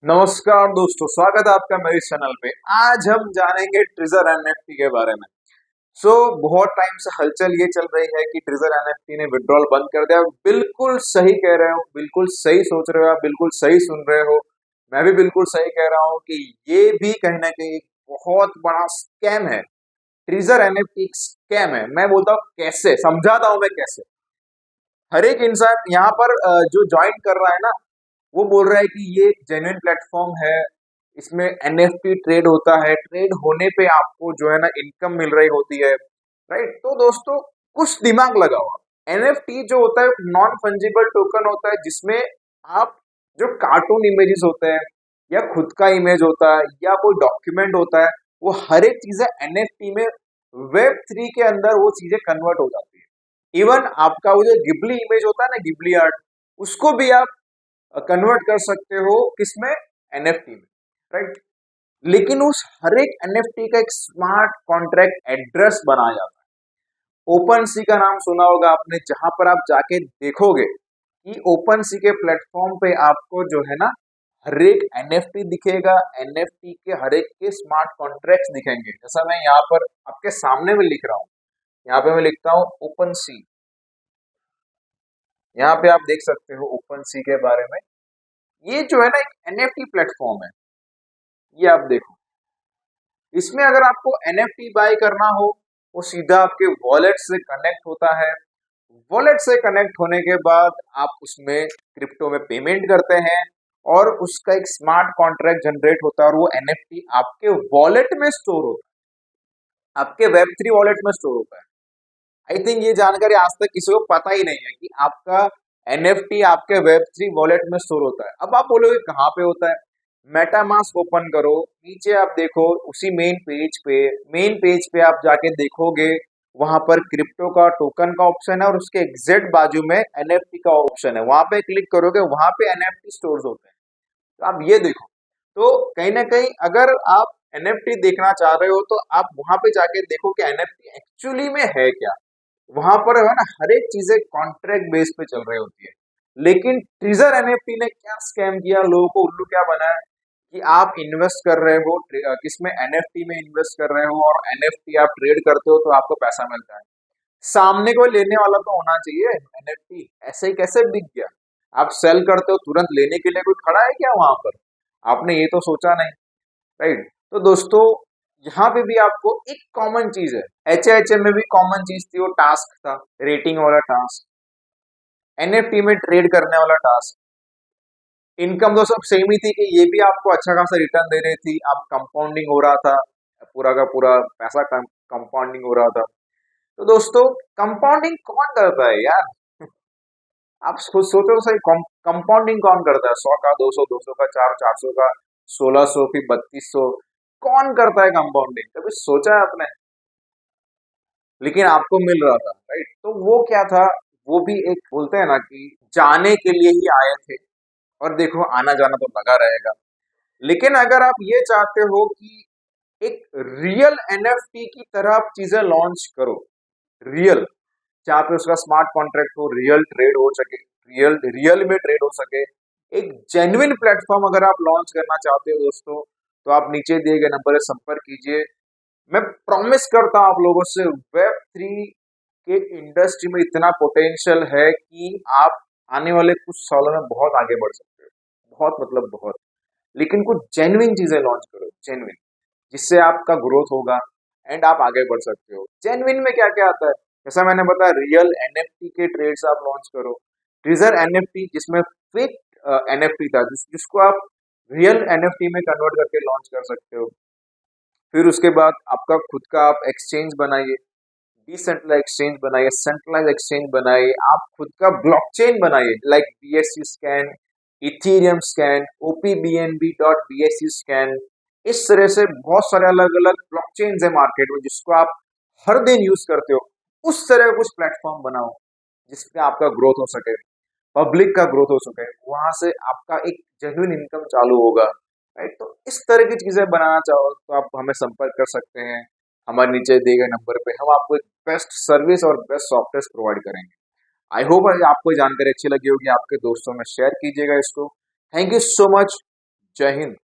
नमस्कार दोस्तों, स्वागत है आपका मेरे चैनल पे। आज हम जानेंगे ट्रिजर एनएफटी के बारे में। बहुत टाइम से हलचल ये चल रही है कि ट्रिजर एनएफटी ने विड्रॉल बंद कर दिया। बिल्कुल सही कह रहे हो, बिल्कुल सही सोच रहे हो आप, बिल्कुल सही सुन रहे हो। मैं भी बिल्कुल सही कह रहा हूँ कि ये भी कहीं ना कहीं एक बहुत बड़ा स्कैम है। ट्रिजर एनएफटी स्कैम है। मैं बोलता हूँ कैसे, समझाता हूँ मैं कैसे। हर एक इंसान यहाँ पर जो ज्वाइन कर रहा है ना, वो बोल रहा है कि ये जेन्युइन प्लेटफॉर्म है, इसमें एनएफटी ट्रेड होता है, ट्रेड होने पे आपको जो है ना इनकम मिल रही होती है। राइट, तो दोस्तों कुछ दिमाग लगाओ। एनएफटी जो होता है नॉन फंजिबल टोकन होता है, जिसमें आप जो कार्टून इमेजेस होते हैं या खुद का इमेज होता है या कोई डॉक्यूमेंट होता है, वो हर एक चीजें एनएफटी में वेब थ्री के अंदर वो चीजें कन्वर्ट हो जाती है। इवन आपका वो जो गिबली इमेज होता है ना, गिबली आर्ट, उसको भी आप कन्वर्ट कर सकते हो किसमें, एनएफटी में। राइट, लेकिन उस हर एक एनएफटी का एक स्मार्ट कॉन्ट्रैक्ट एड्रेस बनाया जाता है। ओपन सी का नाम सुना होगा आपने, जहां पर आप जाके देखोगे कि ओपन सी के प्लेटफॉर्म पे आपको जो है ना हर एक एनएफटी दिखेगा। एनएफटी के हर एक के स्मार्ट कॉन्ट्रैक्ट्स दिखेंगे। जैसा मैं यहाँ पर आपके सामने में लिख रहा हूँ, यहाँ पे मैं लिखता हूँ ओपन सी। यहाँ पे आप देख सकते हो ओपन सी के बारे में। ये जो है ना एक एनएफटी प्लेटफॉर्म है, ये आप देखो। इसमें अगर आपको एनएफटी बाय करना हो, वो सीधा आपके वॉलेट से कनेक्ट होता है। वॉलेट से कनेक्ट होने के बाद आप उसमें क्रिप्टो में पेमेंट करते हैं और उसका एक स्मार्ट कॉन्ट्रैक्ट जनरेट होता है और वो एनएफटी आपके वॉलेट में स्टोर होता है, आपके वेब थ्री वॉलेट में स्टोर होता है। आई थिंक ये जानकारी आज तक किसी को पता ही नहीं है कि आपका एनएफटी आपके वेब थ्री वॉलेट में स्टोर होता है। अब आप बोलोगे कहाँ पे होता है। मेटामास्क ओपन करो, नीचे आप देखो उसी मेन पेज पे आप जाके देखोगे, वहां पर क्रिप्टो का टोकन का ऑप्शन है और उसके एग्जैक्ट बाजू में एनएफटी का ऑप्शन है। वहां पे क्लिक करोगे, वहां पे एनएफटी स्टोर्स होते हैं। तो आप ये देखो। तो कहीं ना कहीं अगर आप एनएफटी देखना चाह रहे हो, तो आप वहां पे जाके देखो कि एनएफटी एक्चुअली में है क्या। वहां पर है ना हर एक चीजें कॉन्ट्रैक्ट बेस पे चल रही होती है। लेकिन ट्रिजर एनएफटी ने क्या स्कैम किया, लोगों को उल्लू क्या बनाया कि आप इन्वेस्ट कर रहे हो किसमें, एनएफटी में इन्वेस्ट कर रहे हो और एनएफटी आप ट्रेड करते हो तो आपको पैसा मिलता है। सामने कोई लेने वाला तो होना चाहिए। एनएफटी ऐसे ही कैसे बिक गया। आप सेल करते हो, तुरंत लेने के लिए कोई खड़ा है क्या वहां पर? आपने ये तो सोचा नहीं। राइट, तो दोस्तों यहाँ पे भी आपको एक कॉमन चीज है। एचएचएम में भी कॉमन चीज थी, वो टास्क था, रेटिंग वाला टास्क। एनएफटी में ट्रेड करने वाला टास्क। इनकम तो सब सेम ही थी कि ये भी आपको अच्छा खासा रिटर्न दे रही थी, आप कंपाउंडिंग हो रहा था, पूरा का पूरा पैसा कंपाउंडिंग हो रहा था। तो दोस्तों कंपाउंडिंग कौन करता है यार? आप खुद सोचो सही, कंपाउंडिंग कौन करता है? 100 का, 200, 200 का, 400 का, 1600 की, 3200, कौन करता है कंपाउंडिंग? कभी सोचा है आपने? लेकिन आपको मिल रहा था। राइट, तो वो क्या था, वो भी एक बोलते हैं ना कि जाने के लिए ही आए थे। और देखो आना जाना तो लगा रहेगा। लेकिन अगर आप ये चाहते हो कि एक रियल एनएफटी की तरह आप चीजें लॉन्च करो, रियल, जहाँ पे उसका स्मार्ट कॉन्ट्रैक्ट हो, रियल ट्रेड हो सके, रियल रियल में ट्रेड हो सके, एक जेन्युइन प्लेटफॉर्म अगर आप लॉन्च करना चाहते हो दोस्तों, तो आप नीचे दिए गए नंबर से संपर्क कीजिए। मैं प्रॉमिस करता हूँ आप लोगों से, वेब थ्री के इंडस्ट्री में इतना पोटेंशियल है कि आप आने वाले कुछ सालों में बहुत आगे बढ़ सकते हो। बहुत मतलब बहुत। लेकिन कुछ जेन्युइन चीजें लॉन्च करो, जेन्युइन, जिससे आपका ग्रोथ होगा एंड आप आगे बढ़ सकते हो। जेन्युइन में क्या क्या आता है, जैसा मैंने बताया, रियल एनएफटी के ट्रेड्स आप लॉन्च करो। ट्रिजर एनएफटी जिसमें फेक एनएफटी था, जिसको आप रियल एनएफटी में कन्वर्ट करके लॉन्च कर सकते हो। फिर उसके बाद आपका खुद का आप एक्सचेंज बनाइए, डिसेंट्रलाइज एक्सचेंज बनाइए, सेंट्रलाइज एक्सचेंज बनाइए, आप खुद का ब्लॉकचेन बनाइए, like BSC scan, Ethereum scan, opBNB dot BSC scan. इस तरह से बहुत सारे अलग अलग ब्लॉकचेन है मार्केट में, जिसको आप हर दिन यूज करते हो। उस तरह का कुछ प्लेटफॉर्म बनाओ जिसपे आपका ग्रोथ हो सके, पब्लिक का ग्रोथ हो सके, वहां से आपका एक जेन्युइन इनकम चालू होगा। राइट, तो इस तरह की चीजें बनाना चाहो तो आप हमें संपर्क कर सकते हैं। हमारे नीचे दिए गए नंबर पे हम आपको एक बेस्ट सर्विस और बेस्ट सॉफ्टवेयर प्रोवाइड करेंगे। आई होप आपको ये जानकारी अच्छी लगी होगी, आपके दोस्तों में शेयर कीजिएगा इसको। Thank you so much. जय हिंद।